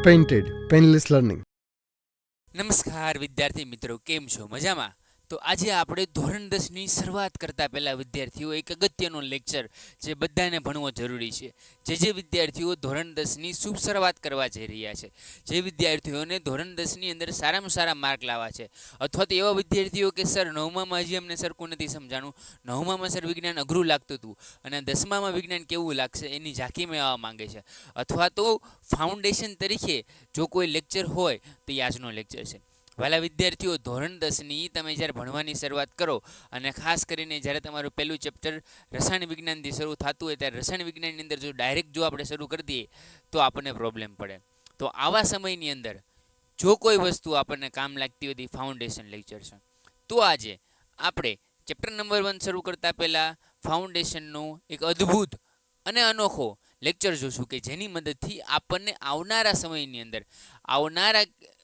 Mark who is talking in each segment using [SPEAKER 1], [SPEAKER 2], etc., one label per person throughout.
[SPEAKER 1] Painted painless learning.
[SPEAKER 2] નમસ્કાર વિદ્યાર્થી મિત્રો, કેમ છો? મજામાં? તો આજે આપણે ધોરણ 10ની શરૂઆત કરતાં પહેલાં વિદ્યાર્થીઓ એક અગત્યનો લેક્ચર જે બધાને ભણવો જરૂરી છે. જે વિદ્યાર્થીઓ ધોરણ 10ની શુભ શરૂઆત કરવા જઈ રહ્યા છે, જે વિદ્યાર્થીઓને ધોરણ 10ની અંદર સારામાં સારા માર્ક લાવવા છે, અથવા તો એવા વિદ્યાર્થીઓ કે સર નવમામાં હજી અમને સરખું નથી સમજાણું, નવમામાં સર વિજ્ઞાન અઘરું લાગતું હતું અને 10મામાં વિજ્ઞાન કેવું લાગશે એની ઝાંખી મેળવવા માંગે છે, અથવા તો ફાઉન્ડેશન તરીકે જો કોઈ લેક્ચર હોય તો એ આજનો લેક્ચર છે. વાલા વિદ્યાર્થીઓ, ધોરણ 10ની તમે જ્યારે ભણવાની શરૂઆત કરો અને ખાસ કરીને જ્યારે તમારું પહેલું ચેપ્ટર રસાયણ વિજ્ઞાનથી શરૂ થતું હોય ત્યારે રસાયણ વિજ્ઞાનની અંદર જો ડાયરેક્ટ જો આપણે શરૂ કરી દઈએ તો આપણને પ્રોબ્લેમ પડે. તો આવા સમયની અંદર જો કોઈ વસ્તુ આપણને કામ લાગતી હોય તો ફાઉન્ડેશન લેક્ચર છે. તો આજે આપણે ચેપ્ટર નંબર 1 શરૂ કરતાં પહેલાં ફાઉન્ડેશનનો એક અદ્ભુત અને અનોખો લેક્ચર જોશું કે જેની મદદથી આપણને આવનારા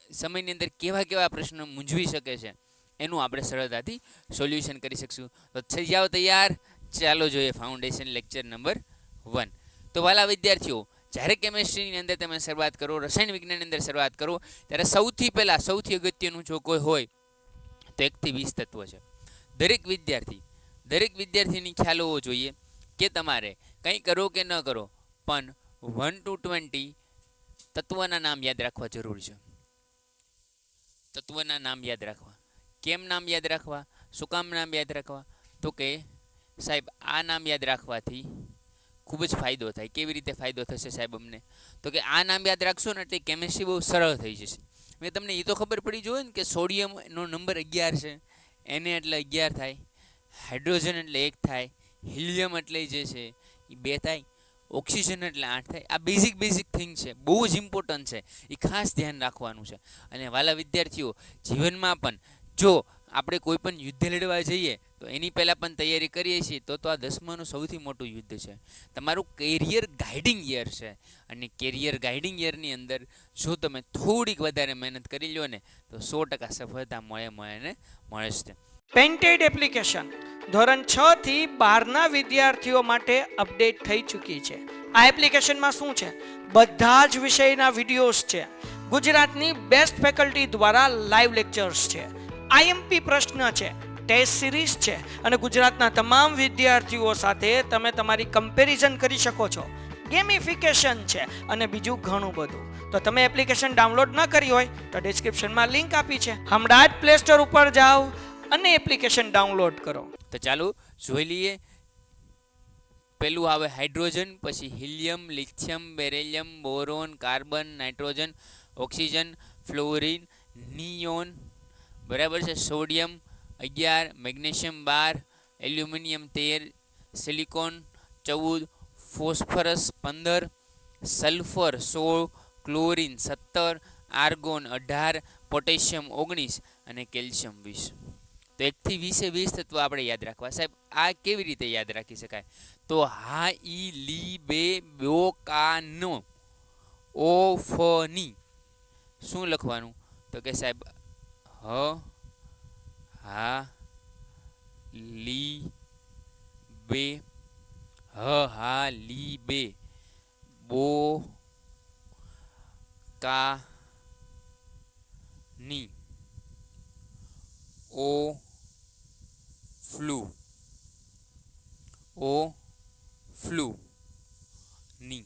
[SPEAKER 2] સમયની અંદર કેવા પ્રશ્નો મૂંઝવી શકે છે એનું આપણે સરળતાથી સોલ્યુશન કરી શકશું. તો થઈ જાઓ તૈયાર, ચાલો જોઈએ ફાઉન્ડેશન લેક્ચર નંબર 1. તો વાલા વિદ્યાર્થીઓ, જ્યારે કેમેસ્ટ્રીની અંદર તમે શરૂઆત કરો, રસાયણ વિજ્ઞાનની અંદર શરૂઆત કરો, ત્યારે સૌથી પહેલાં સૌથી અગત્યનું જો કોઈ હોય તો 1 થી 20 તત્વો છે. દરેક વિદ્યાર્થીની ખ્યાલ હોવો જોઈએ કે તમારે કંઈ કરો કે ન કરો પણ 1 to 20 તત્વના નામ યાદ રાખવા જરૂર છે. તત્વના નામ યાદ રાખવા. કેમ નામ યાદ રાખવા? શું કામ નામ યાદ રાખવા? તો કે સાહેબ આ નામ યાદ રાખવાથી ખૂબ જ ફાયદો થાય. કેવી રીતે ફાયદો થશે સાહેબ અમને? તો કે આ નામ યાદ રાખશો ને એટલે કેમેસ્ટ્રી બહુ સરળ થઈ જશે. મેં તમને એ તો ખબર પડી જોઈએ ને કે સોડિયમનો નંબર 11 છે, એને એટલે 11 થાય, હાઇડ્રોજન એટલે 1 થાય, હિલિયમ એટલે જે છે એ 2 થાય, ઓક્સિજન એટલે 8 થાય. આ બેઝિક થિંગ છે, બહુ જ ઇમ્પોર્ટન્ટ છે, એ ખાસ ધ્યાન રાખવાનું છે. અને વાલા વિદ્યાર્થીઓ, જીવનમાં પણ જો આપણે કોઈ પણ યુદ્ધ લડવા જઈએ તો એની પહેલાં પણ તૈયારી કરીએ છીએ તો આ 10માનું સૌથી મોટું યુદ્ધ છે. તમારું કેરિયર ગાઈડિંગ યર છે અને કેરિયર ગાઈડિંગ યરની અંદર જો તમે થોડીક વધારે મહેનત કરી લો ને તો 100% સફળતા મળે છે.
[SPEAKER 3] પેઇન્ટેડ એપ્લિકેશન ધોરણ 6 થી 12ના વિદ્યાર્થીઓ માટે અપડેટ થઈ ચૂકી છે. આ એપ્લિકેશનમાં શું છે? બધા જ વિષયના વિડીયોઝ છે, ગુજરાતની બેસ્ટ ફેકલ્ટી દ્વારા લાઈવ લેક્ચર્સ છે, આઈએમપી પ્રશ્ન છે, ટેસ્ટ સિરીઝ છે અને ગુજરાતના તમામ વિદ્યાર્થીઓ સાથે તમે તમારી કમ્પેરિઝન કરી શકો છો. ગેમિફિકેશન છે અને બીજું ઘણું બધું. તો તમે એપ્લિકેશન ડાઉનલોડ ન કરી હોય તો ડિસ્ક્રિપ્શનમાં લિંક આપી છે, હમણાં જ પ્લે સ્ટોર ઉપર જાઓ અને એપ્લિકેશન ડાઉનલોડ કરો.
[SPEAKER 2] તો ચાલો જોઈ લઈએ. પેલું આવે હાઇડ્રોજન, પછી helium, lithium, beryllium, boron, carbon, nitrogen, oxygen, fluorine, neon, બરાબર છે, sodium 11, magnesium 12, aluminium 13, silicon 14, phosphorus 15, sulphur 16, chlorine 17, argon 18, potassium 19 અને કેલ્શિયમ 20. તો 1 થી 20 તત્વો આપણે યાદ રાખવા. સાહેબ આ કેવી રીતે યાદ રાખી શકાય? તો હા ઈ લી બે બો કા નો ઓ ફ ની શું લખવાનું? તો કે સાહેબ હ હા લી બે, હ હા લી બે, બો કા ની, ઓ ફ્લુ ની.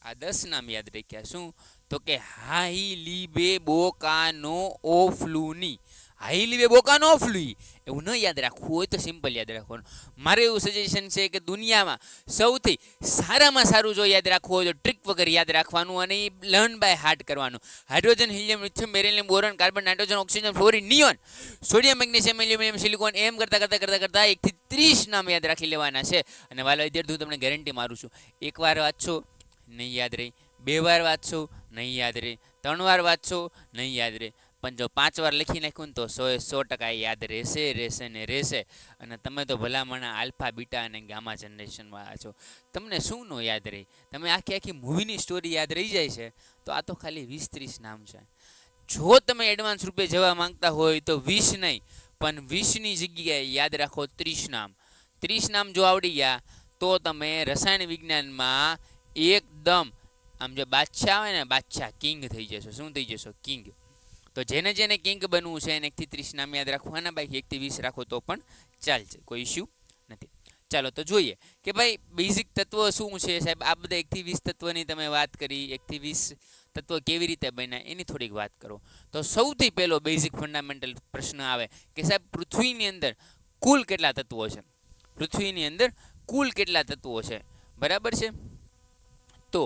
[SPEAKER 2] આ 10 નામ યાદ રાખ્યા. શું? તો કે હાઈ લી બે બોકાનો ઓ ફ્લુ ની. હાઈ લી બે બોકાનો ઓ ફ્લુ. એવું ન યાદ રાખવું હોય તો સિમ્પલ યાદ રાખવાનું. મારે એવું સજેશન છે કે દુનિયામાં સૌથી સારામાં સારું જો યાદ રાખવું હોય તો ટ્રીક વગર યાદ રાખવાનું અને એ લર્ન બાય હાર્ટ કરવાનું. Hydrogen, helium, lithium, beryllium, boron, carbon, nitrogen, oxygen, fluorine, neon, sodium, magnesium, aluminium, silicon, એમ કરતા 1 થી 30 નામ યાદ રાખી લેવાના છે. અને વાલા વિદ્યાર્થીઓ, તમને ગેરંટી મારું છું, એકવાર વાંચશો નહીં યાદ રહી, 2 વાર વાંચશો નહીં યાદ રહે, 3 વાર વાંચશો નહીં યાદ રહે, પણ જો 5 વાર લખી નાખ્યું ને તો 100% યાદ રહેશે. અને તમે તો ભલામણા આલ્ફા, બીટા અને ગામા જનરેશનમાં છો. તમને શું નો યાદ રહી? તમે આખી મૂવીની સ્ટોરી યાદ રહી જાય છે. તો આ તો ખાલી 20-30 નામ છે. જો તમે એડવાન્સ રૂપે જવા માંગતા હોય તો 20 નહીં પણ 20ની જગ્યાએ યાદ રાખો 30 નામ. 30 નામ જો આવડી ગયા તો તમે રસાયણ વિજ્ઞાનમાં એકદમ આમ જો બાદશાહ આવે ને, બાદશાહ કિંગ થઈ જશો. શું થઈ જશો? કિંગ. તો જેને જેને કિંગ બનવું છે એને 1 થી 30 નામ યાદ રાખવાના. બાકી 1 થી 20 રાખો તો પણ ચાલશે, કોઈ ઇસ્યુ નથી. ચાલો તો જોઈએ કે ભાઈ બેઝિક તત્વો શું છે સાહેબ. આ બધા 1 થી 20 તત્વની તમે વાત કરી. 1 થી 20 તત્વ કેવી રીતે બન્યા એની થોડીક વાત કરો. તો સૌથી પહેલો બેઝિક ફંડામેન્ટલ પ્રશ્ન આવે કે સાહેબ પૃથ્વીની અંદર કુલ કેટલા તત્વો છે? પૃથ્વીની અંદર કુલ કેટલા તત્વો છે? બરાબર છે. તો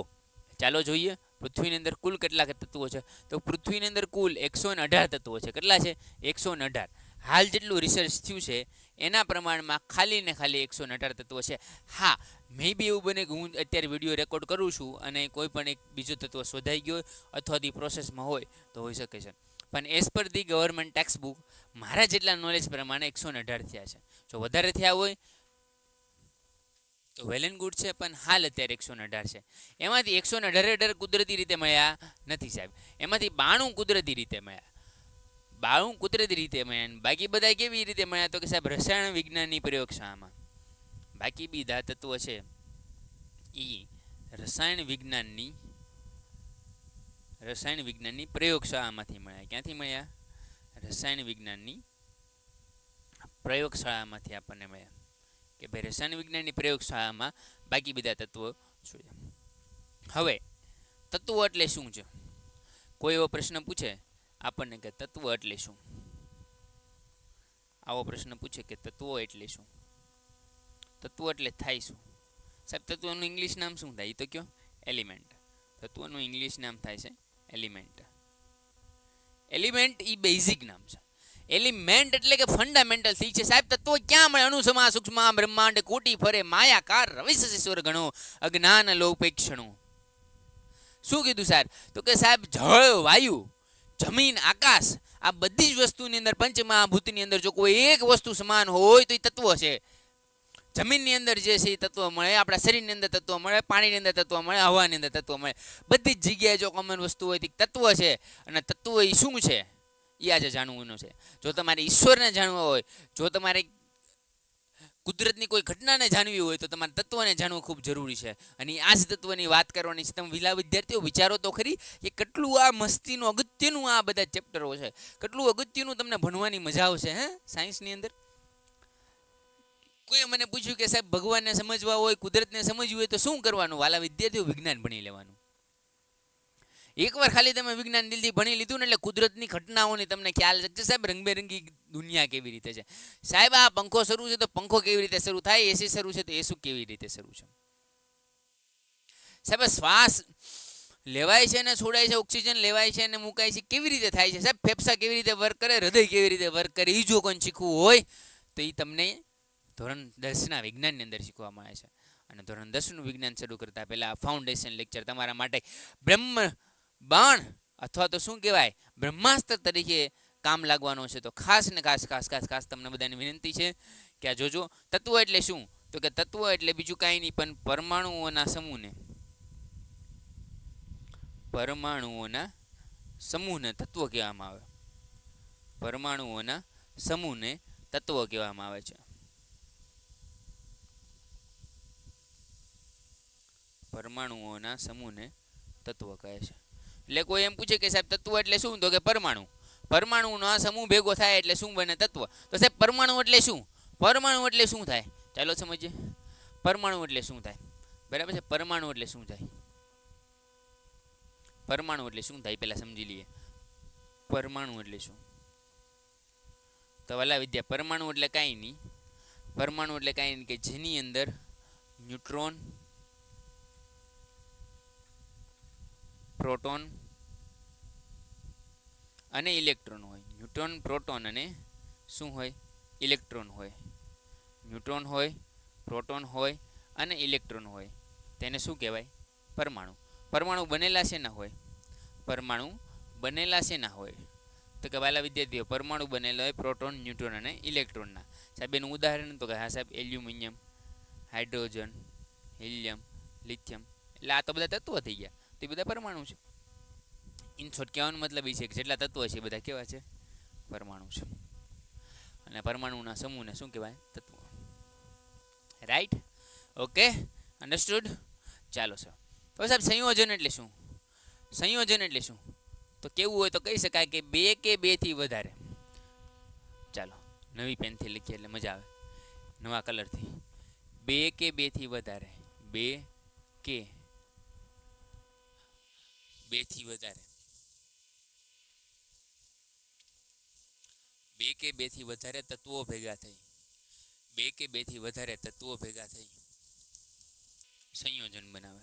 [SPEAKER 2] ચાલો જોઈએ પૃથ્વીની અંદર કુલ કેટલા તત્વો છે. તો પૃથ્વીની અંદર કુલ 118 તત્વો છે. કેટલા છે? 118. હાલ જેટલું રિસર્ચ થયું છે એના પ્રમાણમાં ખાલી ને ખાલી 118 તત્વો છે. હા, મે બી એવું બને કે હું અત્યારે વિડીયો રેકોર્ડ કરું છું અને કોઈ પણ એક બીજો તત્વ શોધાઈ ગયો અથવા દી પ્રોસેસમાં હોય તો હોઈ શકે છે. પણ as per the government text book મારા જેટલા નોલેજ પ્રમાણે 118 થયા છે. જો વધારે થયા હોય તો વેલ એન્ડ ગુડ છે, પણ હાલ અત્યારે 118 છે. એમાંથી 118 કુદરતી રીતે મળ્યા નથી સાહેબ. એમાંથી 92 કુદરતી રીતે મળ્યા. 92 કુદરતી રીતે મળ્યા. બાકી બધા કેવી રીતે મળ્યા? તો કે સાહેબ રસાયણ વિજ્ઞાનની પ્રયોગશાળામાં. બાકી બીજા તત્વો છે એ રસાયણ વિજ્ઞાનની પ્રયોગશાળામાંથી મળ્યા. ક્યાંથી મળ્યા? રસાયણ વિજ્ઞાનની પ્રયોગશાળામાંથી આપણને મળ્યા. કે ભાઈ રસાયણ વિજ્ઞાનની પ્રયોગશાળામાં બાકી બધા તત્વો જોઈએ. હવે તત્વો એટલે શું છે? કોઈ એવો પ્રશ્ન પૂછે આપણને કે તત્વ એટલે શું? આવો પ્રશ્ન પૂછે કે તત્વો એટલે શું? તત્વ એટલે થાય શું? સાહેબ તત્વનું ઇંગ્લિશ નામ શું થાય? એ તો કયો? એલિમેન્ટ. તત્વનું ઇંગ્લિશ નામ થાય છે એલિમેન્ટ. એલિમેન્ટ એ બેઝિક નામ છે. એલિમેન્ટ એટલે કે ફંડામેન્ટલ થઈ છે સાહેબ. તત્વો ક્યાં મળે? અણુસમા સૂક્ષ્મ બ્રહ્માંડ કોટી ફરે માયાકાર રવિશેશ્વર ગણો અજ્ઞાન લોપેક્ષણો. શું કીધું સાહેબ? તો કે સાહેબ જળ, વાયુ, જમીન, આકાશ આ બધી જ વસ્તુની અંદર પંચમહાભૂતની અંદર જો કોઈ એક વસ્તુ સમાન હોય તો એ તત્વ છે. જમીનની અંદર જે છે એ તત્વ મળે, આપણા શરીરની અંદર તત્વ મળે, પાણીની અંદર તત્વ મળે, હવાની અંદર તત્વ મળે. બધી જ જગ્યાએ જો કોમન વસ્તુ હોય તો તત્વ છે. અને તત્વ એ શું છે એ આજે જાણવું છે. જો તમારે ઈશ્વરને જાણવા હોય, જો તમારે કુદરતની કોઈ ઘટનાને જાણવી હોય તો તમારે તત્વને જાણવું ખૂબ જરૂરી છે. અને આ જ તત્વની વાત કરવાની છે. તમે વિલા વિદ્યાર્થીઓ વિચારો તો ખરી કે કેટલું આ મસ્તીનું અગત્યનું આ બધા ચેપ્ટરો છે. કેટલું અગત્યનું તમને ભણવાની મજા આવશે હે સાયન્સની અંદર. કોઈ મને પૂછ્યું કે સાહેબ ભગવાનને સમજવા હોય, કુદરતને સમજવી હોય તો શું કરવાનું? વાલા વિદ્યાર્થીઓ વિજ્ઞાન ભણી લેવાનું. એકવાર ખાલી તમે વિજ્ઞાન દિલથી ભણી લીધું ને એટલે કુદરતની ઘટનાઓની તમને ખ્યાલ છે સાહેબ. રંગબેરંગી દુનિયા કેવી રીતે છે સાહેબ. આ પંખો શરૂ છે તો પંખો કેવી રીતે શરૂ થાય? એસી શરૂ છે તો એસી કેવી રીતે શરૂ છે સાહેબ? શ્વાસ લેવાય છે ને છોડાય છે, ઓક્સિજન લેવાય છે ને મુકાય છે, કેવી રીતે થાય છે સાહેબ? ફેફસા કેવી રીતે વર્ક કરે, હૃદય કેવી રીતે વર્ક કરે, એ જો કોઈ શીખવું હોય તો એ તમને ધોરણ 10ના વિજ્ઞાનની અંદર શીખવામાં આવે છે. અને ધોરણ 10નું વિજ્ઞાન શરૂ કરતા પહેલા ફાઉન્ડેશન લેક્ચર તમારા માટે બ્રહ્મ બાણ અથવા તો શું કહેવાય બ્રહ્માસ્ત્ર તરીકે કામ લાગવાનો છે. તો ખાસ ને ખાસ તમને બધાને વિનંતી છે કે આ જોજો. તત્વ એટલે શું? તો કે તત્વ એટલે બીજું કાંઈ નહીં પણ પરમાણુઓના સમૂહને તત્વ કહેવામાં આવે. પરમાણુઓના સમૂહને તત્વ કહેવામાં આવે છે. પરમાણુઓના સમૂહને તત્વ કહે છે. એટલે કોઈ એમ પૂછે કે સાહેબ તત્વ એટલે શું? તો કે પરમાણુ. પરમાણુનો આ સમૂહ ભેગો થાય એટલે શું બને? તત્વ. તો સાહેબ પરમાણુ એટલે શું? પરમાણુ એટલે શું થાય? ચાલો સમજીએ. પરમાણુ એટલે શું થાય? બરાબર છે. પરમાણુ એટલે શું થાય? પરમાણુ એટલે શું થાય પહેલા સમજી લઈએ. પરમાણુ એટલે શું? તો વાલા વિદ્યા પરમાણુ એટલે કાંઈ નહીં. પરમાણુ એટલે કાંઈ નહીં કે જેની અંદર ન્યુટ્રોન, પ્રોટોન અને ઇલેક્ટ્રોન હોય. ન્યુટ્રોન, પ્રોટોન અને શું હોય? ઇલેક્ટ્રોન હોય. ન્યુટ્રોન હોય, પ્રોટોન હોય અને ઇલેક્ટ્રોન હોય. તેને શું કહેવાય? પરમાણુ. પરમાણુ બનેલા શેના હોય? પરમાણુ બનેલા શેના હોય? તો કે વાલા વિદ્યાર્થીઓ પરમાણુ બનેલો હોય પ્રોટોન, ન્યુટ્રોન અને ઇલેક્ટ્રોનના. સાહેબ એનું ઉદાહરણ તો કે હા સાહેબ એલ્યુમિનિયમ, હાઇડ્રોજન, હિલિયમ, લિથિયમ. એટલે આ તો બધા તત્વો થઈ ગયા. તો એ બધા પરમાણુ છે. ઇન શોર્ટ કહેવાનો મતલબ એ છે કે જેટલા તત્વો છે એ બધા કેવા છે? પરમાણુ છે. અને પરમાણુના સમૂહને શું કહેવાય? તત્વો. રાઈટ? Okay, understood? ચાલો સર. તો સાહેબ સંયોજન એટલે શું? સંયોજન એટલે શું? તો કેવું હોય તો કહી શકાય કે બે કે બેથી વધારે. ચાલો નવી પેનથી લખીએ એટલે મજા આવે, નવા કલરથી. બે કે બેથી વધારે, બે કે બેથી વધારે, બે કે બેથી વધારે તત્વો ભેગા થઈ, બે કે બેથી વધારે તત્વો ભેગા થઈ સંયોજન બનાવે.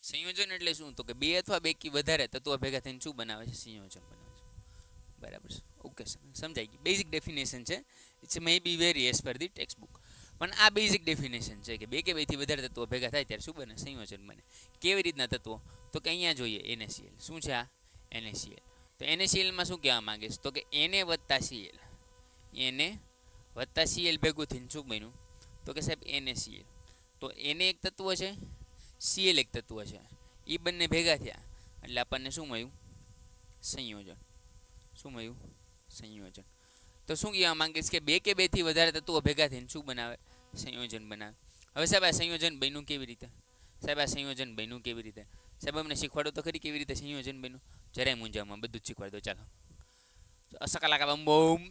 [SPEAKER 2] સંયોજન એટલે શું? તો કે બે અથવા બે કે વધારે તત્વો ભેગા થઈને શું બનાવે છે? સંયોજન બનાવે છે. બરાબર છે, ઓકે, સમજાઈ ગઈ. બેઝિક ડેફિનેશન છે. It's may be very as per the textbook, પણ આ બેઝિક ડેફિનેશન છે કે બે કે બેથી વધારે તત્વો ભેગા થાય ત્યારે શું બને? સંયોજન બને. કેવી રીતના તત્વો? તો કે અહીંયા જોઈએ NaCl. શું છે આ? NaCl. તો NaCl માં શું કહેવા માંગે છે? તો કે Na વત્તા Cl, Na વત્તા Cl ભેગું થઈને શું બન્યું? તો કે સાહેબ NaCl. તો Na એક તત્વ છે, Cl એક તત્વ છે, એ બંને ભેગા થયા એટલે આપણને શું મળ્યું? સંયોજન. શું મળ્યું? સંયોજન. તો શું કહેવા માંગે છે કે બે કે બેથી વધારે તત્વો ભેગા થઈને શું બનાવે? સંયોજન બનાવે. હવે સાહેબ આ સંયોજન બન્યું કેવી રીતે? સાહેબ આ સંયોજન બન્યું કેવી રીતે? સાહેબ અમને શીખવાડો તો ખરી કેવી રીતે સંયોજન બન્યું? જરાય મૂંઝામાં બધું જ શીખવાડ દો. ચાલો, અસકલાકા બમ બમ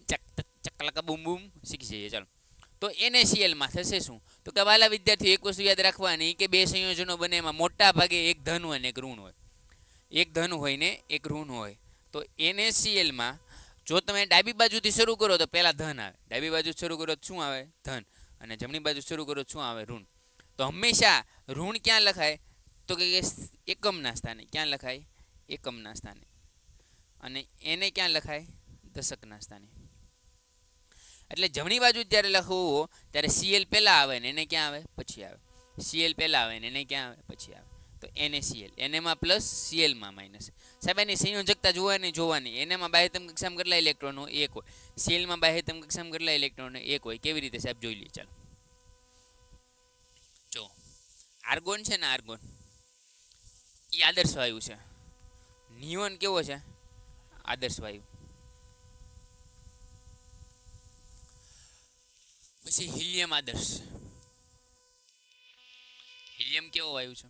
[SPEAKER 2] ચકલાકા બુમ બુમ શીખી જઈએ. ચાલો, તો NaCl માં થશે શું? તો કે વાલા વિદ્યાર્થીઓ એક વસ્તુ યાદ રાખવાની કે બે સંયોજનો બને એમાં મોટા ભાગે એક ધન હોય ને એક ઋણ હોય. એક ધન હોય ને એક ઋણ હોય. તો NaCl માં જો તમે ડાબી બાજુથી શરૂ કરો તો પહેલા ધન આવે, ડાબી બાજુ શરૂ કરો તો શું આવે? ધન. અને જમણી બાજુ શરૂ કરો તો શું આવે? ઋણ. તો હંમેશા ઋણ ક્યાં લખાય? તો કે એકમના સ્થાને. ક્યાં લખાય? એકમના સ્થાને. અને એને ક્યાં લખાય? દશકના સ્થાને. એટલે જમણી બાજુ જ્યારે લખવું ત્યારે Cl પહેલા આવે ને એને ક્યાં આવે? પછી આવે. Cl પહેલા આવે ને એને ક્યાં આવે? પછી આવે. તો NaCl, Na માં પ્લસ, Cl માં માઇનસ. સાહેબ એની સંયોજકતા જોવાની. Na માં બાહ્યતમ કક્ષામાં કેટલા ઇલેક્ટ્રોન હોય? એક હોય. Cl માં બાહ્યતમ કક્ષામાં કેટલા ઇલેક્ટ્રોન હોય? એક હોય. કેવી રીતે સાહેબ જોઈ લઈએ. ચાલો જો, આર્ગોન છે ને, આર્ગોન એ આદર્શ વાયુ છે. નિયોન કેવો છે? આદર્શ વાયુ. પછી હિલિયમ આદર્શ. હિલિયમ કેવો વાયુ છે?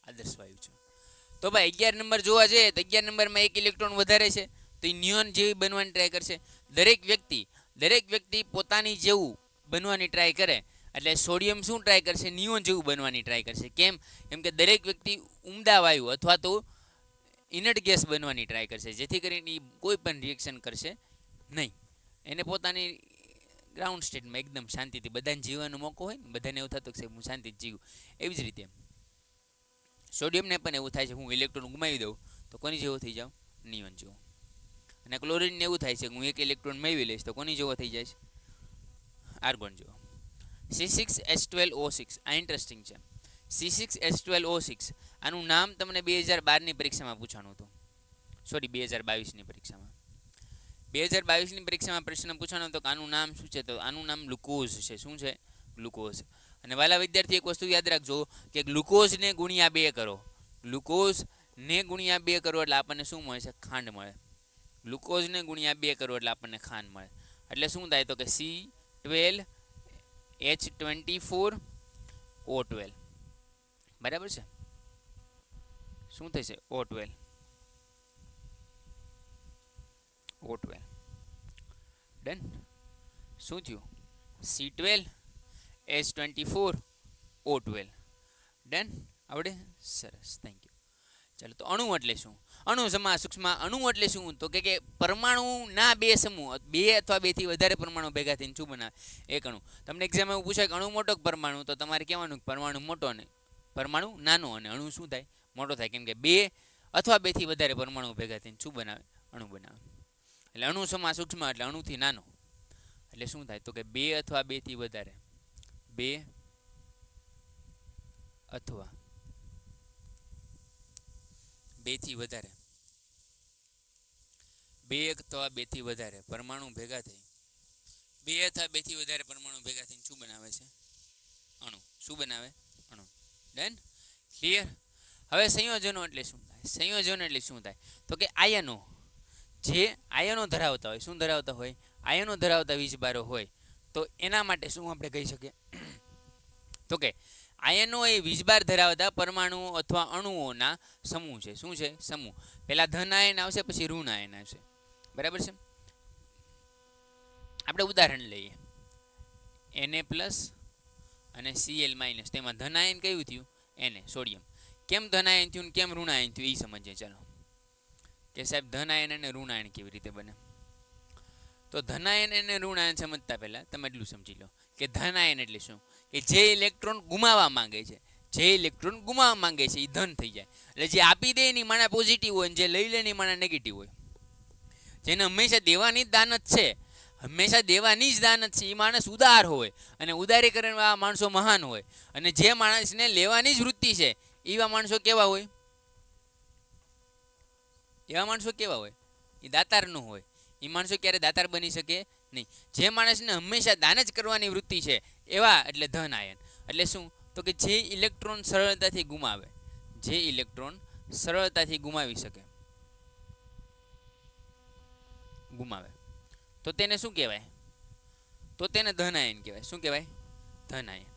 [SPEAKER 2] આદર્શ વાયુ છે. તો ભાઈ 11 નંબર જોવા જઈએ તો 11 નંબરમાં એક ઇલેક્ટ્રોન વધારે છે તો એ નિયોન જેવી બનવાની ટ્રાય કરશે. દરેક વ્યક્તિ પોતાની જેવું બનવાની ટ્રાય કરે એટલે સોડિયમ શું ટ્રાય કરશે? નિયોન જેવું બનવાની ટ્રાય કરશે. કેમ? કેમ કે દરેક વ્યક્તિ ઉમદા વાયુ અથવા તો ઇનર્ટ ગેસ બનવાની ટ્રાય કરશે, જેથી કરીને કોઈ પણ રિએક્શન કરશે નહીં. એને પોતાની ગ્રાઉન્ડ સ્ટેટમાં એકદમ શાંતિથી બધાને જીવવાનો મોકો હોય ને, બધાને એવું થતું કે હું શાંતિથી જીવું. એવી જ રીતે સોડિયમને પણ એવું થાય છે હું ઇલેક્ટ્રોન ગુમાવી દઉં તો કોની જેવો થઈ જાઉં? નિયોન જેવો. અને ક્લોરિનને એવું થાય છે કે હું એક ઇલેક્ટ્રોન મેળવી લઈશ તો કોની જેવો થઈ જાય છે? આર્ગોન જેવો. C6H12O6 આ ઇન્ટરેસ્ટિંગ છે. C6H12O6 આનું નામ તમને 2012ની પરીક્ષામાં પૂછવાનું હતું. સોરી, 2022ની પરીક્ષામાં. 2022ની પરીક્ષામાં પ્રશ્ન પૂછવાનો હતો કે આનું નામ શું છે? તો આનું નામ ગ્લુકોઝ છે. શું છે? ગ્લુકોઝ. અને વાલા વિદ્યાર્થી એક વસ્તુ યાદ રાખજો કે ગ્લુકોઝને ગુણ્યા 2 કરો. ગ્લુકોઝને ગુણ્યા 2 કરો એટલે આપણને શું મળે છે? ખાંડ મળે. ગ્લુકોઝને ગુણ્યા 2 કરો એટલે આપણને ખાંડ મળે. એટલે શું થાય? તો કે C12H24O12. બરાબર છે? શું થશે? O12. ડન. શું થયું? C12H24O12. ડન. આવડે? સરસ, થેન્ક યુ. ચાલો, તો અણુ એટલે શું? અણુ સમા સૂક્ષ્મ અણુ એટલે શું? તો કે પરમાણુના બે સમૂહ, બે અથવા બેથી વધારે પરમાણુ ભેગા થઈને શું બનાવે? એક અણુ. તમને એક્ઝામ એવું પૂછાય કે અણુ મોટો કે પરમાણુ, તો તમારે કહેવાનું પરમાણુ મોટો ને પરમાણુ નાનો, અને અણુ શું થાય? મોટો થાય. કેમ કે બે અથવા બેથી વધારે પરમાણુ ભેગા થઈને શું બનાવે? અણુ બનાવે. એટલે અણુ સમા સૂક્ષ્મ એટલે અણુથી નાનો. એટલે શું થાય? તો કે બે અથવા બેથી વધારે, બે અથવા બેથી વધારે, બે અથવા બેથી વધારે પરમાણુ ભેગા થઈ, બે અથવા બેથી વધારે પરમાણુ ભેગા થઈને શું બનાવે છે? અણુ. શું બનાવે? અણુ. ડન. ક્લિયર? હવે સંયોજનો એટલે શું થાય? સંયોજન એટલે શું થાય? તો કે આયનો, જે આયનો ધરાવતા હોય, શું ધરાવતા હોય? આયનો ધરાવતા વીજભારો હોય તો એના માટે શું આપણે કહી શકીએ? તો કે આયનો એ વીજભાર ધરાવતા પરમાણુઓ અથવા અણુઓના સમૂહ છે. શું છે? સમૂહ. પહેલા ધન આયન આવશે, પછી ઋણ આયન આવશે. બરાબર છે. આપણે ઉદાહરણ લઈએ. Na+ અને Cl-, તેમાં ધન આયન કયું થયું? Na, sodium. કેમ ધન આયન થયું, કેમ ઋણ આયન થયું, એ સમજીએ. ચાલો કે સાહેબ ધન આયન અને ઋણ આયન કેવી રીતે બને. તો ધન આયન અને ઋણ આયન સમજતા પહેલા તમે એટલું સમજી લો કે ધન આયન એટલે શું? કે જે ઇલેક્ટ્રોન ગુમાવવા માંગે છે, એ ધન થઈ જાય. એટલે જે આપી દે એની માના પોઝિટિવ હોય, જે લઈ લે એની માના નેગેટિવ હોય. જેને હંમેશા દેવાની જ દાનત છે, એ માણસ ઉદાર હોય, અને ઉદારીકરણ વાળા માણસો મહાન હોય. અને જે માણસને લેવાની જ વૃત્તિ છે, એવા માણસો કેવા હોય? એ દાતાર નું હોય. એ માણસો ક્યારે દાતાર બની શકે નહીં. જે માણસને હંમેશા દાન જ કરવાની વૃત્તિ છે, એવા એટલે ધન આયન. એટલે શું? તો કે જે ઇલેક્ટ્રોન સરળતાથી ગુમાવી શકે, તો તેને શું કહેવાય? તો તેને ધન આયન કહેવાય. શું કહેવાય? ધન આયન.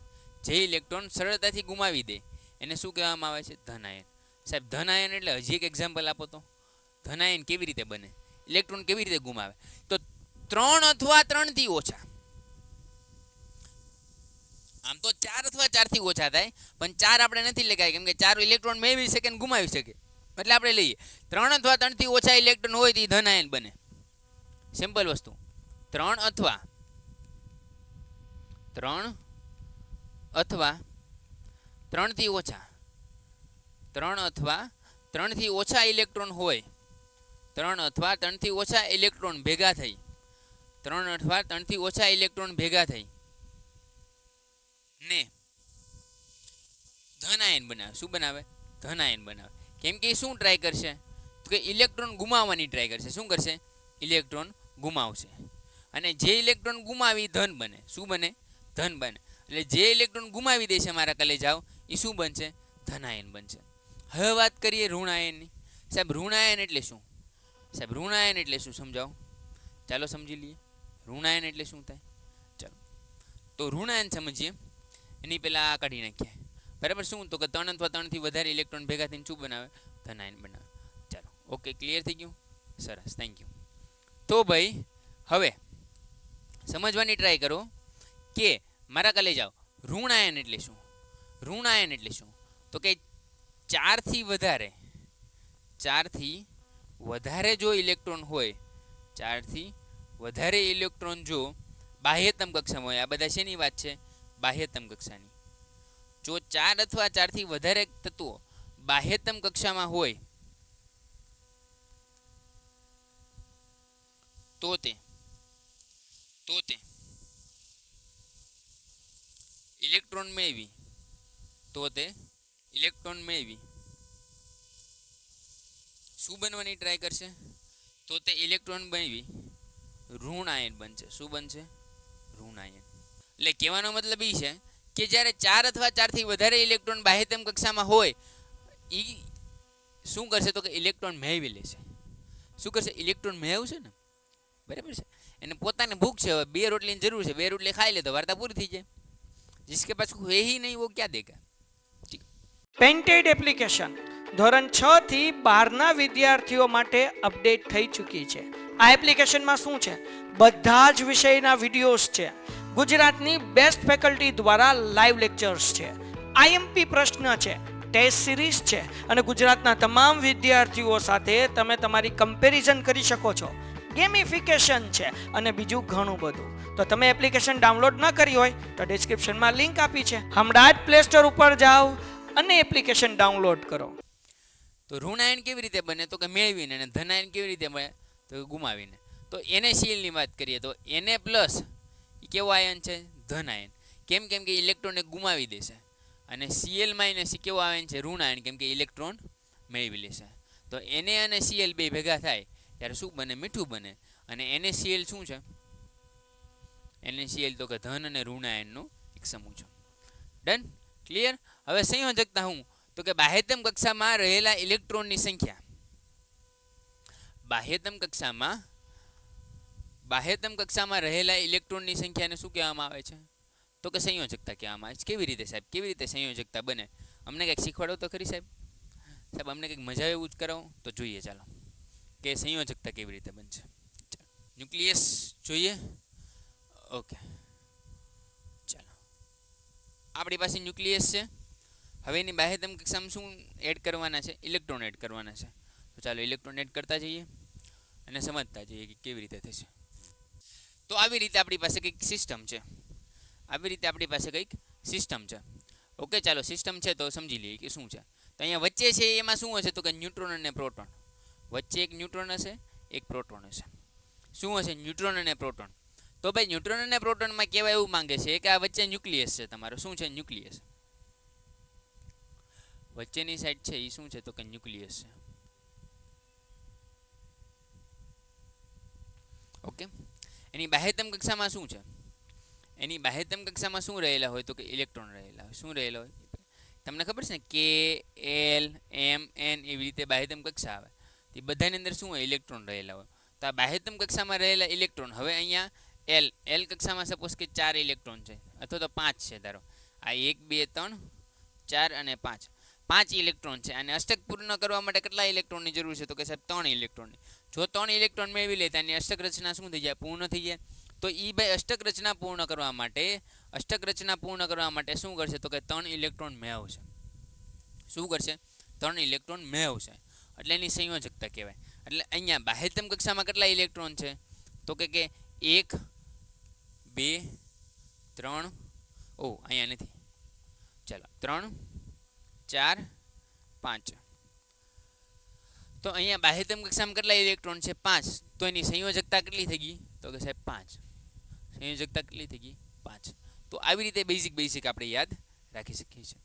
[SPEAKER 2] જે ઇલેક્ટ્રોન સરળતાથી ગુમાવી દે એને શું કહેવામાં આવે છે? ધન આયન. સાહેબ ધન આયન એટલે હજી એક એક્ઝામ્પલ આપો તો. ધન આયન કેવી રીતે બને? ઇલેક્ટ્રોન કેવી રીતે ગુમાવે? તો 3 અથવા 3 થી ઓછા. આમ તો 4 અથવા 4 થી ઓછા થાય, પણ 4 આપણે નથી લગાય, કેમ કે 4 ઇલેક્ટ્રોન મેળવી શકે અને ગુમાવી શકે. એટલે આપણે લઈએ 3 અથવા 3 થી ઓછા ઇલેક્ટ્રોન હોય તો ધન આયન બને. સિમ્પલ વસ્તુ. 3 અથવા 3 થી ઓછા 3 થી ઓછા ઇલેક્ટ્રોન હોય, 3 અથવા 3 થી ઓછા ઇલેક્ટ્રોન ભેગા થઈ 3 અથવા 3 થી ઓછા ઇલેક્ટ્રોન ભેગા થઈ ને ધન આયન બનાવે. શું બનાવે? ધન આયન બનાવે. કેમ કે શું ટ્રાય કરશે? તો કે ઇલેક્ટ્રોન ગુમાવવાની ટ્રાય કરશે. શું કરશે? ઇલેક્ટ્રોન ગુમાવશે. અને જે ઇલેક્ટ્રોન ગુમાવી ધન બને. શું બને? ધન બને. એટલે જે ઇલેક્ટ્રોન ગુમાવી દેશે મારા કલેજાઓ, એ શું બનશે? ધન આયન બનશે. હવે વાત કરીએ ઋણ આયનની. સાહેબ ઋણ આયન એટલે શું? ઋણ આયન એટલે શું સમજાવો? ચાલો સમજી લઈએ. ઋણ આયન એટલે શું થાય? ચાલો તો ઋણ આયન સમજીએ. એની પહેલા કાઢી નાખીએ. બરાબર. શું? તો કે 3 અથવા 3 થી વધારે ઇલેક્ટ્રોન ભેગા થઈને શું બનાવે? ધન આયન બનાવે. ચાલો ઓકે, ક્લિયર થઈ ગયું? સરસ, થેન્ક યુ. તો ભાઈ હવે સમજવાની ટ્રાય કરો કે મારા કાલે જાઓ ઋણ આયન એટલે શું? ઋણ આયન એટલે શું? તો કે 4 થી વધારે જો ઇલેક્ટ્રોન હોય, 4 થી વધારે ઇલેક્ટ્રોન જો બાહ્યતમ કક્ષામાં હોય. આ બધા શેની વાત છે? બાહ્યતમ કક્ષાની. જો 4 અથવા 4 થી વધારે તત્વો બાહ્યતમ કક્ષામાં હોય તો તે ઇલેક્ટ્રોન મેળવી શું બનવાની ટ્રાય કરશે? તો તે ઇલેક્ટ્રોન મેળવી ઋણ આયન બનશે. શું બનશે? ઋણ આયન. એટલે કહેવાનો મતલબ એ છે કે જ્યારે 4 અથવા 4 થી વધારે ઇલેક્ટ્રોન બાહ્યતમ કક્ષામાં હોય, એ શું કરશે? તો કે ઇલેક્ટ્રોન મેળવી લેશે. શું કરશે? ઇલેક્ટ્રોન મેળવશે ને. બરાબર છે. એને પોતાને ભૂખ છે, હવે 2 રોટલીની જરૂર છે, 2 રોટલી ખાઈ લે તો વાર્તા પૂરી થઈ જાય. जिसके पास है ही नहीं वो क्या देगा?
[SPEAKER 3] પેન્ટેડ એપ્લિકેશન ધોરણ 6 થી 12ના વિદ્યાર્થીઓ માટે અપડેટ થઈ ચૂકી છે. આ એપ્લિકેશનમાં શું છે? બધા જ વિષયના વિડીયોઝ છે. ગુજરાતની બેસ્ટ ફેકલ્ટી દ્વારા લાઈવ લેક્ચર્સ છે. આઈએમપી પ્રશ્ન છે, ટેસ્ટ સિરીઝ છે, અને ગુજરાતના તમામ વિદ્યાર્થીઓ સાથે તમે તમારી કમ્પેરિઝન કરી શકો છો. ગેમિફિકેશન છે અને બીજું ઘણું બધું. તો તમે એપ્લિકેશન ડાઉનલોડ ન કરી હોય તો ડિસ્ક્રિપ્શનમાં લિંક આપી છે. હમણાં જ પ્લે સ્ટોર ઉપર જાઓ અને એપ્લિકેશન ડાઉનલોડ કરો.
[SPEAKER 2] તો ઋણ આયન કેવી રીતે બને? તો કે મેળવીને. અને ધન આયન કેવી રીતે બને? તો ગુમાવીને. તો NaCl ની વાત કરીએ તો Na+ એ કેવો આયન છે? ધન આયન. કેમ કે ઇલેક્ટ્રોનને ગુમાવી દેશે. અને Cl- એ કેવો આયન છે? ઋણ આયન. કેમ કે ઇલેક્ટ્રોન મેળવી લેશે. તો Na અને Cl બે ભેગા થાય ત્યારે શું બને? મીઠું બને. અને NaCl શું છે? NaCl તો કે ધન અને ઋણ આયનનો એક સમૂહ છે. ડન? ક્લિયર? હવે સંયોજકતા હું? તો કે બાહ્યતમ કક્ષામાં રહેલા ઇલેક્ટ્રોનની સંખ્યા. બાહ્યતમ કક્ષામાં રહેલા ઇલેક્ટ્રોનની સંખ્યાને શું કહેવામાં આવે છે? તો કે સંયોજકતા કહેવામાં આવે છે. કેવી રીતે સાહેબ, કેવી રીતે સંયોજકતા બને? અમને કંઈક શીખવાડો તો ખરી સાહેબ. સાહેબ અમને કંઈક મજા આવે એવું જ કરાવો તો જોઈએ. ચાલો કે સંયોજકતા કેવી રીતે બનશે. ન્યુક્લિયસ જોઈએ. ઓકે, ચાલો આપણી પાસે ન્યુક્લિયસ છે. હવે એની બાહ્યતમ કક્ષામાં શું એડ કરવાના છે? ઇલેક્ટ્રોન એડ કરવાના છે. તો ચાલો ઇલેક્ટ્રોન એડ કરતા જઈએ અને સમજતા જઈએ કે કેવી રીતે થશે. તો આવી રીતે આપણી પાસે કંઈક સિસ્ટમ છે. આવી રીતે આપણી પાસે કંઈક સિસ્ટમ છે. ઓકે, ચાલો સિસ્ટમ છે તો સમજી લઈએ કે શું છે. તો અહીંયા વચ્ચે છે એમાં શું હશે? તો કે ન્યુટ્રોન અને પ્રોટોન. વચ્ચે એક ન્યુટ્રોન હશે, એક પ્રોટોન હશે. શું હશે? ન્યુટ્રોન અને પ્રોટોન. તો ભાઈ ન્યુટ્રોન અને પ્રોટોનમાં કહેવાય એવું માંગે છે કે આ વચ્ચે ન્યુક્લિયસ છે તમારો. શું છે? ન્યુક્લિયસ. વચ્ચેની સાઈડ છે એ શું છે? તો કે ન્યુક્લિયસ છે. ઓકે, એની બાહ્યતમ કક્ષામાં શું છે? એની બાહ્યતમ કક્ષામાં શું રહેલા હોય? તો કે ઇલેક્ટ્રોન રહેલા હોય. શું રહેલા હોય? તમને ખબર છે ને, કે એલ એમ એન એવી રીતે બાહ્યતમ કક્ષા આવે. એ બધાની અંદર શું હોય? ઇલેક્ટ્રોન રહેલા હોય. તો આ બાહ્યતમ કક્ષામાં રહેલા ઇલેક્ટ્રોન, હવે અહીંયા એલ એલ કક્ષામાં સપોઝ કે 4 ઇલેક્ટ્રોન છે અથવા તો 5 છે. ધારો આ 1 2 3 4 અને 5, 5 ઇલેક્ટ્રોન છે. અને અષ્ટક પૂર્ણ કરવા માટે કેટલા ઇલેક્ટ્રોનની જરૂર છે? તો કે સાહેબ 3 ઇલેક્ટ્રોનની. જો 3 ઇલેક્ટ્રોન મેળવી લે તો એની અષ્ટક રચના શું થઈ જાય? પૂર્ણ થઈ જાય. તો એ ભાઈ અષ્ટક રચના પૂર્ણ કરવા માટે શું કરશે? તો કે 3 ઇલેક્ટ્રોન મેળવશે. શું કરશે? 3 ઇલેક્ટ્રોન મેળવશે. એટલે એની સંયોજકતા કહેવાય. એટલે અહીંયા બાહ્યતમ કક્ષામાં કેટલા ઇલેક્ટ્રોન છે? તો કે 1 2 3, અહીંયા નથી, ચાલો 3 4 5. તો અહીંયા બાહ્યતમ કક્ષામાં કેટલા ઇલેક્ટ્રોન છે? 5. તો એની સંયોજકતા કેટલી થઈ ગઈ? તો કે સાહેબ 5. સંયોજકતા કેટલી થઈ ગઈ? 5. તો આવી રીતે બેઝિક આપણે યાદ રાખી શકીએ છીએ.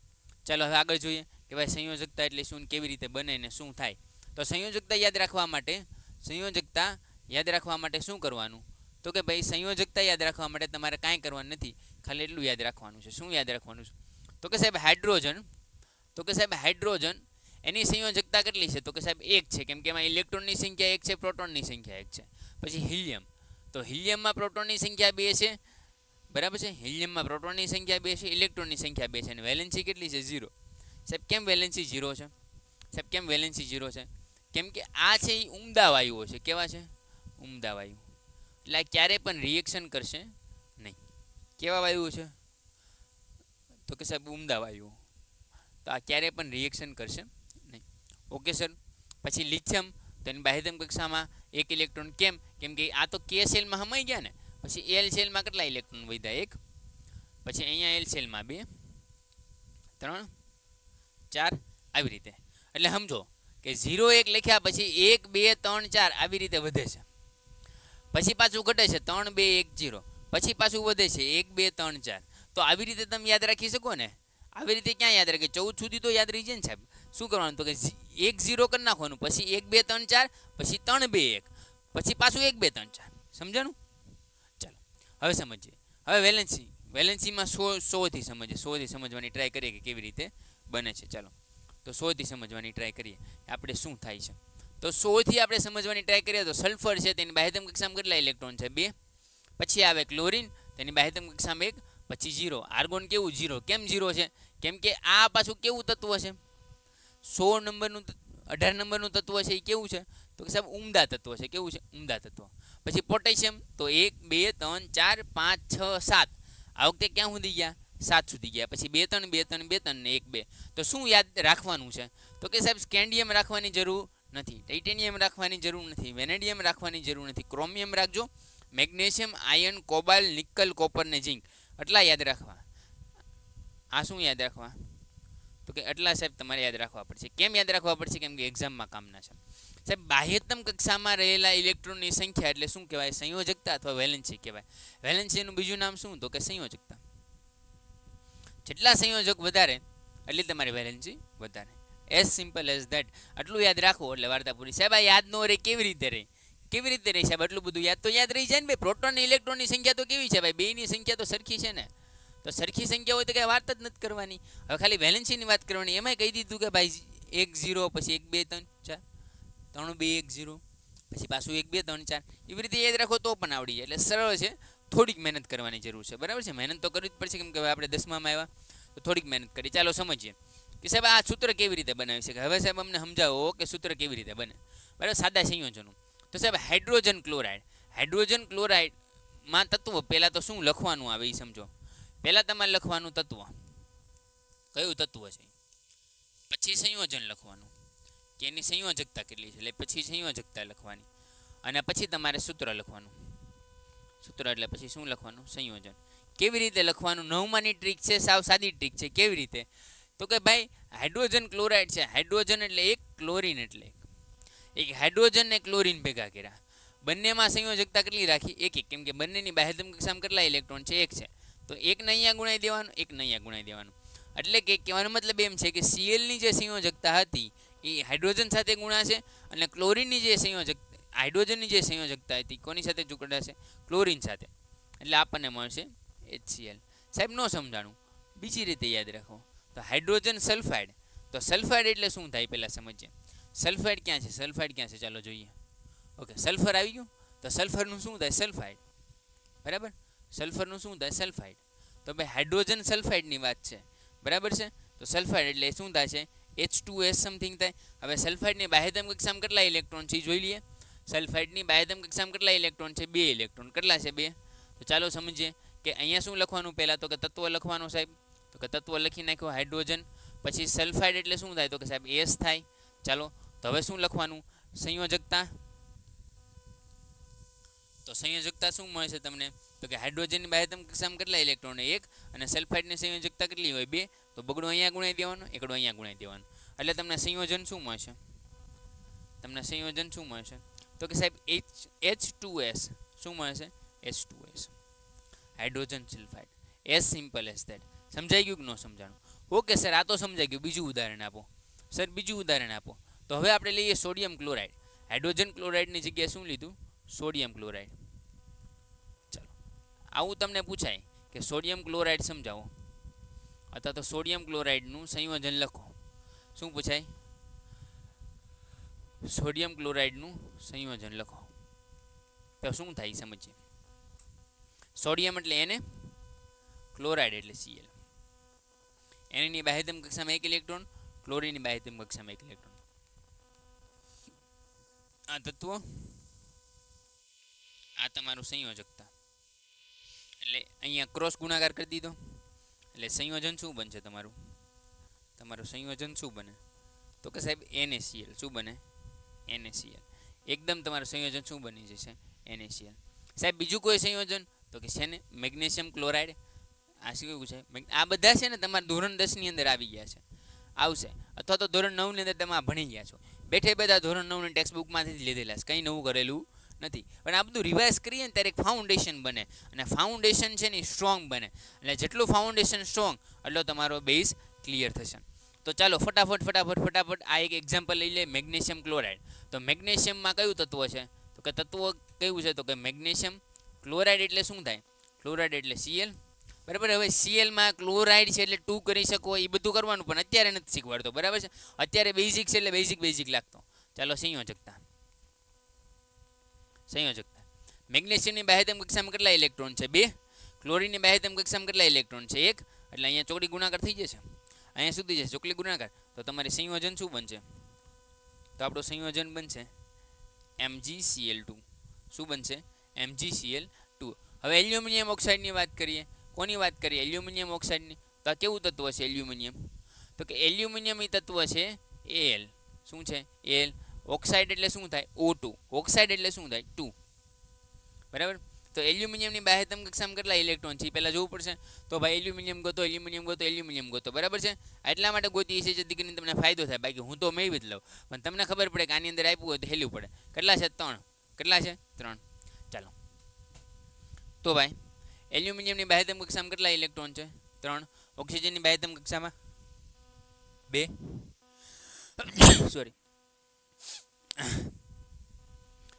[SPEAKER 2] ચાલો હવે આગળ જોઈએ કે ભાઈ સંયોજકતા એટલે શું, કેવી રીતે બને ને શું થાય. તો સંયોજકતા યાદ રાખવા માટે શું કરવાનું? તો કે ભાઈ સંયોજકતા યાદ રાખવા માટે તમારે કાંઈ કરવાનું નથી, ખાલી એટલું યાદ રાખવાનું છે. શું યાદ રાખવાનું છે? તો કે સાહેબ હાઇડ્રોજન એની સંયોજકતા કેટલી છે? તો કે સાહેબ 1 છે, કેમ કે એમાં ઇલેક્ટ્રોનની સંખ્યા 1 છે, પ્રોટોનની સંખ્યા 1 છે. પછી હિલિયમ, તો હિલિયમમાં પ્રોટોનની સંખ્યા 2 છે, બરાબર છે. હિલિયમમાં પ્રોટોનની સંખ્યા 2 છે, ઇલેક્ટ્રોનની સંખ્યા 2 છે, અને વેલેન્સી કેટલી છે? 0. સાહેબ કેમ વેલેન્સી 0 છે? કેમ કે આ છે એ ઉમદા વાયુઓ છે. કેવા છે? ઉમદા વાયુ. એટલે ક્યારે પણ રિએક્શન કરશે નહીં. કેવા વાયુઓ છે? તો કે સાહેબ ઉમદા વાયુઓ. તો આ ક્યારે પણ રિએક્શન કરશે નહીં. Okay sir. પછી લિથિયમ, તો એની બાહ્યતમ કક્ષામાં 1 ઇલેક્ટ્રોન. કેમ કે આ તો કે સેલમાં હમાઈ ગયા ને. પછી એલ સેલમાં કેટલા ઇલેક્ટ્રોન વધ્યા? 1. પછી અહીંયા એલ સેલમાં 2 3 4 આવી રીતે. એટલે સમજો કે 0 1 લખ્યા પછી 1 2 3 4 આવી રીતે વધે છે. પછી પાછું ઘટે છે 3 2 1 0. પછી પાછું વધે છે 1 2 3 4. તો આવી રીતે તમે યાદ રાખી શકો ને. આવી રીતે ક્યાં યાદ રાખે? 14 સુધી તો યાદ રહી જાય ને સાહેબ. શું કરવાનું? તો કે 1 0 કરી નાખવાનું, પછી 1 2 3 4, પછી 3 2 1, પછી પાછું 1 2 3 4. સમજાણું? ચાલો હવે સમજીએ. હવે વેલેન્સીમાં 100 થી સમજવાની ટ્રાય કરીએ કે કેવી રીતે બને છે. ચાલો તો 100 થી સમજવાની ટ્રાય કરીએ આપણે શું થાય છે. તો 100 થી આપણે સમજવાની ટ્રાય કરીએ તો સલ્ફર છે, તેની બાહ્યતમ કક્ષામાં કેટલા ઇલેક્ટ્રોન છે? 2. પછી આવે ક્લોરીન, તેની બાહ્યતમ કક્ષામાં 1. પછી 0. આર્ગોન કેવું? 0. કેમ 0 છે? કેમ કે આ પાછું કેવું તત્વ છે? 18 નંબરનું તત્વ છે. એ કેવું છે? તો કે સાહેબ ઉમદા તત્વ છે. કેવું છે? ઉમદા તત્વ. પછી પોટેશિયમ, તો 1 2 3 4 5 6 7. આ વખતે ક્યાં સુધી ગયા? 7 સુધી ગયા. પછી 2 3 2 3 2 3 ને 1 2. તો શું યાદ રાખવાનું છે? તો કે સાહેબ સ્કેન્ડિયમ રાખવાની જરૂર નથી, ટાઇટેનિયમ રાખવાની જરૂર નથી, વેનેડિયમ રાખવાની જરૂર નથી. ક્રોમિયમ રાખજો, magnesium, iron, cobalt, nickel, copper ને ઝિંક. એટલા યાદ રાખવા. આ શું યાદ રાખવા? તો કે એટલા સાહેબ તમારે યાદ રાખવા પડશે. કેમ યાદ રાખવા પડશે? કેમ કે એક્ઝામમાં કામના છે. સાહેબ બાહ્યતમ કક્ષામાં રહેલા ઇલેક્ટ્રોનની સંખ્યા એટલે શું કહેવાય? સંયોજકતા અથવા વેલેન્સી કહેવાય. વેલેન્સીનું બીજું નામ શું? તો કે સંયોજકતા. જેટલા સંયોજક વધારે એટલે તમારી વેલેન્સી વધારે. As simple as that. આટલું યાદ રાખો એટલે વાર્તા પૂરી. સાહેબ આ યાદ ન રહે કેવી રીતે રહે? સાહેબ આટલું બધું યાદ તો યાદ રહી જાય ને ભાઈ. પ્રોટોન અને ઇલેક્ટ્રોનની સંખ્યા તો કેવી છે ભાઈ? બેની સંખ્યા તો સરખી છે ને. તો સરખી સંખ્યા હોય તો કઈ વાત જ નથી કરવાની. હવે ખાલી વેલેન્સીની વાત કરવાની. એમાંય કહી દીધું કે ભાઈ 1 0, પછી 1 2 3 4, 3 2 1 0, પછી પાછું 1 2 3 4. એવી રીતે યાદ રાખો તો પણ આવડી જાય. એટલે સરળ છે. થોડીક મહેનત કરવાની જરૂર છે, બરાબર છે. મહેનત તો કરવી જ પડશે, કેમ કે હવે આપણે 10માં આવ્યા તો થોડીક મહેનત કરી. ચાલો સમજીએ કે સાહેબ આ સૂત્ર કેવી રીતે બનાવી શકાય. હવે સાહેબ અમને સમજાવો કે સૂત્ર કેવી રીતે બને, બરાબર. સાદા સંયોજનો. તો સાહેબ હાઇડ્રોજન ક્લોરાઇડમાં તત્વ પહેલાં તો શું લખવાનું આવે એ સમજો. પહેલાં તમારે લખવાનું તત્વ કયું તત્વ છે, પછી સંયોજન લખવાનું કે એની સંયોજકતા કેટલી છે, એટલે પછી સંયોજકતા લખવાની, અને પછી તમારે સૂત્ર લખવાનું. સૂત્ર એટલે પછી શું લખવાનું, સંયોજન. કેવી રીતે લખવાનું, 9માની ટ્રીક છે, સાવ સાદી ટ્રીક છે. કેવી રીતે, તો કે ભાઈ હાઇડ્રોજન ક્લોરાઇડ છે, હાઇડ્રોજન એટલે એક, ક્લોરીન એટલે એક. હાઇડ્રોજન ને ક્લોરીન ભેગા કર્યા, બંનેમાં સંયોજકતા કેટલી રાખી, એક એક, કેમ કે બંનેની બાહ્યતમ કક્ષામાં કેટલા ઇલેક્ટ્રોન છે, એક છે. તો એકને અહીંયા ગુણાઈ દેવાનું, એકને અહીંયા ગુણાઈ દેવાનું. એટલે કે કહેવાનો મતલબ એમ છે કે સીએલની જે સંયોજકતા હતી એ હાઇડ્રોજન સાથે ગુણાશે, અને ક્લોરીનની જે હાઇડ્રોજનની જે સંયોજકતા હતી કોની સાથે જોડાશે, ક્લોરીન સાથે. એટલે આપણને મળશે HCl. સાહેબ ન સમજાણું, બીજી રીતે યાદ રાખો. તો હાઇડ્રોજન સલ્ફાઇડ, તો સલ્ફાઇડ એટલે શું થાય પહેલાં સમજીએ. સલ્ફાઇડ ક્યાં છે, સલ્ફાઇડ ક્યાં છે, ચાલો જોઈએ. ઓકે, સલ્ફર આવી ગયું. તો સલ્ફરનું શું થાય, સલ્ફાઇડ, બરાબર. સલ્ફરનું શું થાય, સલ્ફાઇડ. તો ભાઈ હાઇડ્રોજન સલ્ફાઇડની વાત છે, બરાબર છે. તો સલ્ફાઇડ એટલે શું થાય છે, H2S સમથિંગ થાય. હવે સલ્ફાઇડની બાહ્યતમ કક્ષામાં કેટલા ઇલેક્ટ્રોન છે જોઈ લઈએ. સલ્ફાઇડની બાહ્યતમ કક્ષામાં કેટલા ઇલેક્ટ્રોન છે, 2 ઇલેક્ટ્રોન. કેટલા છે, 2. તો ચાલો સમજીએ કે અહીંયા શું લખવાનું, પહેલાં તો કે તત્વ લખવાનું સાહેબ. તો કે તત્વ લખી નાખ્યો હાઇડ્રોજન. પછી સલ્ફાઇડ એટલે શું થાય, તો કે સાહેબ S થાય. ચાલો તો હવે શું લખવાનું, સંયોજકતા. તો સંયોજકતા શું મળે છે તમને, તો કે હાઇડ્રોજનની બાહ્યતમ કક્ષામાં કેટલા ઇલેક્ટ્રોન, 1, અને સલ્ફાઇડની સંયોજકતા કેટલી હોય, 2. તો બગડું અહીંયા ગુણાઈ દેવાનું, એકડું અહીંયા ગુણાઈ દેવાનું. એટલે તમને સંયોજન શું મળશે, તમને સંયોજન શું મળશે, તો કે સાહેબ H2S શું મળશે, H2S, hydrogen sulphide. S simple as that. સમજાઈ ગયું કે ન સમજાણું? ઓકે સર, આ તો સમજાઈ ગયું. બીજું ઉદાહરણ આપો સર, બીજું ઉદાહરણ આપો. તો હવે આપણે લઈએ સોડિયમ ક્લોરાઇડ. હાઇડ્રોજન ક્લોરાઇડની જગ્યાએ શું લીધું, સોડિયમ ક્લોરાઇડ. ચાલો, આવું તમને પૂછાય કે સોડિયમ ક્લોરાઇડ સમજાવો, અથવા તો સોડિયમ ક્લોરાઇડનું સંયોજન લખો. શું પૂછાય, સોડિયમ ક્લોરાઇડનું સંયોજન લખો. તો શું થાય સમજીએ. સોડિયમ એટલે એને, ક્લોરાઇડ એટલે Cl. એની બાહ્યતમ કક્ષામાં 1 ઇલેક્ટ્રોન, ક્લોરીનની બાહ્યતમ કક્ષામાં 1 ઇલેક્ટ્રોન. આ તત્વો, આ તમારું સંયોજકતા. એટલે અહીંયા ક્રોસ ગુણાકાર કરી દીધો, એટલે સંયોજન શું બનશે તમારું, તમારું સંયોજન શું બને, તો કે સાહેબ NaCl. શું બને, NaCl. એકદમ તમારું સંયોજન શું બની જશે, NaCl. સાહેબ બીજું કોઈ સંયોજન, તો કે છે ને મેગ્નેશિયમ ક્લોરાઇડ. આ શું કેવું છે, આ બધા છે ને તમારા ધોરણ 10 ની અંદર આવી ગયા છે, આવશે. અથવા તો ધોરણ 9 ની અંદર તમે ભણી ગયા છો. બેઠે બધા ધોરણ 9 ની ટેક્સ્ટ બુકમાંથી જ લીધેલા છે, કંઈ નવું કરેલું નથી. પણ આ બધું રિવાઇઝ કરીએ ને ત્યારે એક ફાઉન્ડેશન બને, અને ફાઉન્ડેશન છે ને સ્ટ્રોંગ બને. એટલે જેટલું ફાઉન્ડેશન સ્ટ્રોંગ એટલો તમારો બેઝ ક્લિયર થશે. તો ચાલો ફટાફટ આ એક એક્ઝામ્પલ લઈ લે, મેગ્નેશિયમ ક્લોરાઇડ. તો મેગ્નેશિયમમાં કયું તત્વ છે, તો કે તત્વ કયું છે, તો કે મેગ્નેશિયમ ક્લોરાઇડ. એટલે શું થાય, ક્લોરાઇડ એટલે Cl, બરાબર. હવે Clમાં ક્લોરાઇડ છે એટલે 2 કરી શકો, એ બધું કરવાનું, પણ અત્યારે નથી શીખવાડતો, બરાબર છે. અત્યારે બેઝિક છે એટલે બેઝિક લાગતો. ચાલો સંયોજકતા. મેગ્નેશિયમની બાહ્યતમ કક્ષામાં કેટલા ઇલેક્ટ્રોન છે, 2. ક્લોરીનની બાહ્યતમ કક્ષામાં કેટલા ઇલેક્ટ્રોન છે, 1. એટલે અહીંયા ચોકડી ગુણાકાર થઈ જશે, અહીંયા સુધી જશે ચોકડી ગુણાકાર. તો તમારે સંયોજન શું બનશે, તો આપણું સંયોજન બનશે MgCl2. શું બનશે, MgCl2. હવે એલ્યુમિનિયમ ઓક્સાઇડની વાત કરીએ. કોની વાત કરીએ, એલ્યુમિનિયમ ઓક્સાઇડની. તો આ કેવું તત્વ છે એલ્યુમિનિયમ, તો કે એલ્યુમિનિયમ એ તત્વ છે Al. શું છે, Al. ઓક્સાઇડ એટલે શું થાય, O2. ઓક્સાઇડ એટલે શું થાય, 2, બરાબર. તો એલ્યુમિનિયમની બાહ્યતમ કક્ષામાં કેટલા ઇલેક્ટ્રોન છે પહેલાં જોવું પડશે. તો ભાઈ એલ્યુમિનિયમ ગોતો, બરાબર છે. એટલા માટે ગોતી છે જેથી કરીને તમને ફાયદો થાય. બાકી હું તો મેળવી જ લઉં, પણ તમને ખબર પડે કે આની અંદર આપ્યું હોય તો હેલ્યું પડે. કેટલા છે, 3. કેટલા છે, 3. ચાલો તો ભાઈ એલ્યુમિનિયમની બાહ્યતમ કક્ષામાં કેટલા ઇલેક્ટ્રોન છે, 3. ઓક્સિજનની બાહ્યતમ કક્ષામાં 2. સોરી.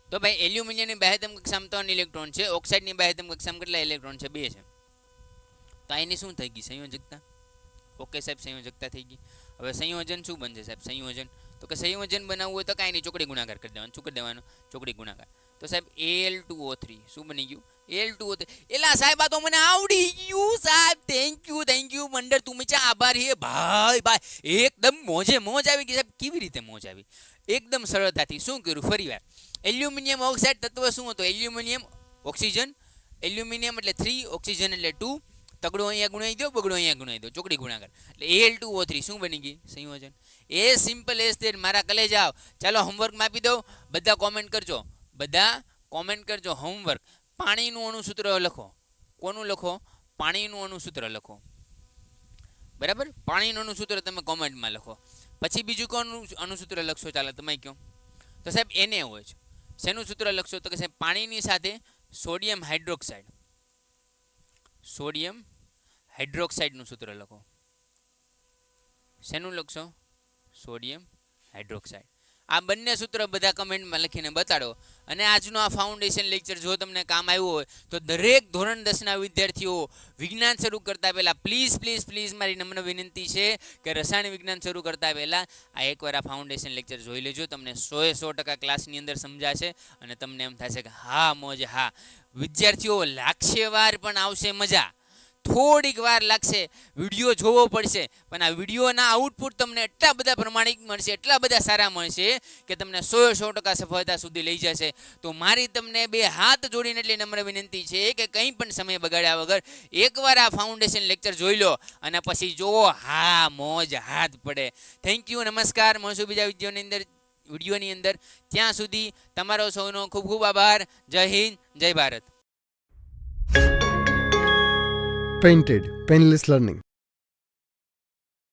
[SPEAKER 2] તો ભાઈ એલ્યુમિનિયમની બાહ્યતમ કક્ષામાં 3 ઇલેક્ટ્રોન છે, ઓક્સાઇડની બાહ્યતમ કક્ષામાં કેટલા ઇલેક્ટ્રોન છે, 2 છે. તો એની શું થઈ ગઈ, સંયોજકતા. ઓકે સાહેબ, સંયોજકતા થઈ ગઈ. હવે સંયોજન શું બનશે સાહેબ, સંયોજન. તો કે સંયોજન બનાવવું હોય તો કાંઈ નહીં, ચોકડી ગુણાકાર કરી દેવાનું. શું કરી દેવાનું, ચોકડી ગુણાકાર. તો સાહેબ Al2O3 શું બની ગયું, L2 એલા સાહેબ આ તો મને આવડી ગયું સાહેબ, થેન્ક યુ મંડળ તું મીચા આભારી હે ભાઈ ભાઈ, એકદમ મોજ આવી ગઈ સાહેબ. કેવી રીતે મોજ આવી? એકદમ સરળતાથી. શું કર્યું ફરીવાર? એલ્યુમિનિયમ ઓક્સાઇડ તત્વ શું હતો? એલ્યુમિનિયમ ઓક્સિજન, એલ્યુમિનિયમ એટલે 3, ઓક્સિજન એટલે 2, તગડો અહીંયા ગુણાઈ દો, બગડો અહીંયા ગુણાઈ દો, ચોકડી ગુણાકાર એટલે Al2O3 શું બની ગઈ? સંયોજન. એ સિમ્પલ એઝ ધેટ મારા કલેજા આવ. ચાલો હોમવર્કમાં આપી દઉં, બધા કોમેન્ટ કરજો, બધા કોમેન્ટ કરજો. હોમવર્ક, પાણીનું અણુસૂત્ર લખો. કોનું લખો? પાણીનું અણુસૂત્ર લખો. બરાબર, પાણીનું અણુસૂત્ર તમે કોમેન્ટમાં લખો. પછી બીજું કોનું અણુસૂત્ર લખશો? ચાલો તમે કહો. તો સાહેબ એને હોય છે. શેનું સૂત્ર લખશો? તો કે સાહેબ પાણીની સાથે સોડિયમ હાઇડ્રોક્સાઇડ, સોડિયમ હાઇડ્રોક્સાઇડનું સૂત્ર લખો. શેનું લખશો? Sodium hydroxide. આ બંને સૂત્ર બધા કમેન્ટમાં લખીને બતાડો. અને આજનો આ ફાઉન્ડેશન લેક્ચર જો તમને કામ આવ્યું હોય તો દરેક ધોરણ 10ના વિદ્યાર્થીઓ વિજ્ઞાન શરૂ કરતા પહેલાં પ્લીઝ મારી નમ્ર વિનંતી છે કે રસાયણ વિજ્ઞાન શરૂ કરતા પહેલાં આ એકવાર આ ફાઉન્ડેશન લેક્ચર જોઈ લેજો. તમને 100% ક્લાસની અંદર સમજાશે અને તમને એમ થશે કે હા મોજ હા. વિદ્યાર્થીઓ લાગશે વાર પણ આવશે મજા. થોડીક વાર લાગશે, વિડીયો જોવો પડશે, પણ આ વિડીયોના આઉટપુટ તમને એટલા બધા પ્રમાણિક મળશે, એટલા બધા સારા મળશે કે તમને 100% સફળતા સુધી લઈ જશે. તો મારી તમને 2 હાથ જોડીને એટલી નમ્ર વિનંતી છે કે કંઈ પણ સમય બગાડ્યા વગર એકવાર આ ફાઉન્ડેશન લેક્ચર જોઈ લો અને પછી જુઓ હા મોજ હાથ પડે. થેન્ક યુ, નમસ્કાર. મળશું બીજા વિડીયોની અંદર. ત્યાં સુધી તમારો સૌનો ખૂબ ખૂબ આભાર. જય હિન્દ, જય ભારત.
[SPEAKER 1] Painted Painless Learning.